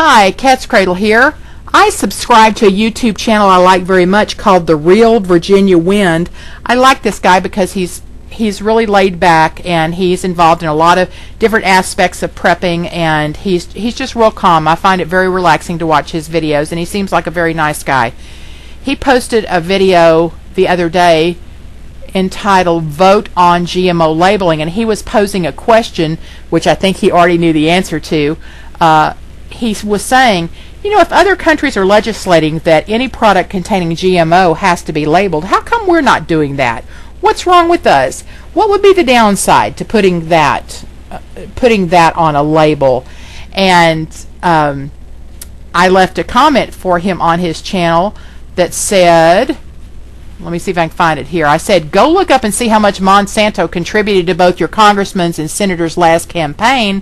Hi, katzcradul here. I subscribe to a YouTube channel I like very much called TheRealVirginiaWind. I like this guy because he's really laid back and he's involved in a lot of different aspects of prepping, and he's just real calm. I find it very relaxing to watch his videos, and he seems like a very nice guy. He posted a video the other day entitled "Vote on GMO Labeling," and he was posing a question which I think he already knew the answer to. He was saying, you know, if other countries are legislating that any product containing GMO has to be labeled, how come we're not doing that? What's wrong with us? What would be the downside to putting that on a label? And I left a comment for him on his channel that said, let me see if I can find it here. I said, go look up and see how much Monsanto contributed to both your congressman's and senator's last campaign,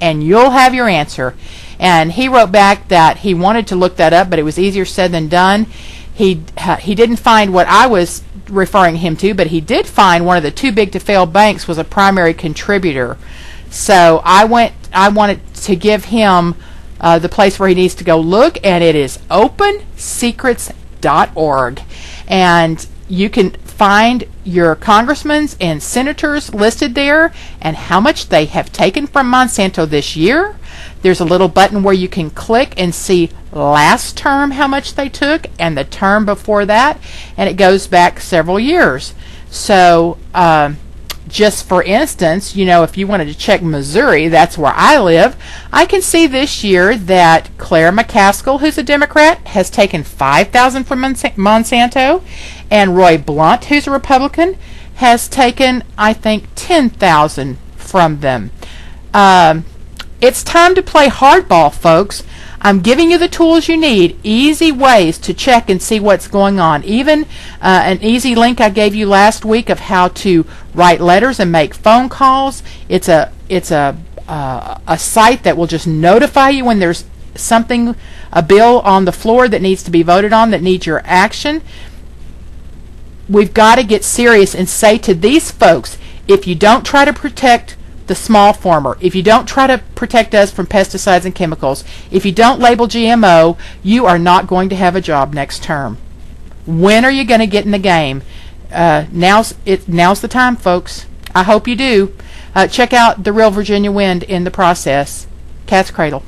and you'll have your answer. And he wrote back that he wanted to look that up, but it was easier said than done. He didn't find what I was referring him to, but he did find one of the too big to fail banks was a primary contributor. So I wanted to give him the place where he needs to go look, and it is opensecrets.org. And you can find your congressmen and senators listed there and how much they have taken from Monsanto this year. There's a little button where you can click and see last term how much they took and the term before that, and it goes back several years. So just for instance, you know, if you wanted to check Missouri, that's where I live, I can see this year that Claire McCaskill, who's a Democrat, has taken $5,000 from Monsanto, and Roy Blunt, who's a Republican, has taken, I think, $10,000 from them. It's time to play hardball, folks. I'm giving you the tools you need, easy ways to check and see what's going on. Even an easy link I gave you last week of how to write letters and make phone calls. It's a site that will just notify you when there's something, a bill on the floor that needs to be voted on, that needs your action. We've got to get serious and say to these folks, if you don't try to protect the small farmer, if you don't try to protect us from pesticides and chemicals, if you don't label GMO, you are not going to have a job next term. When are you going to get in the game? Now's the time, folks. I hope you do. Check out The Real Virginia Wind in the process. katzcradul.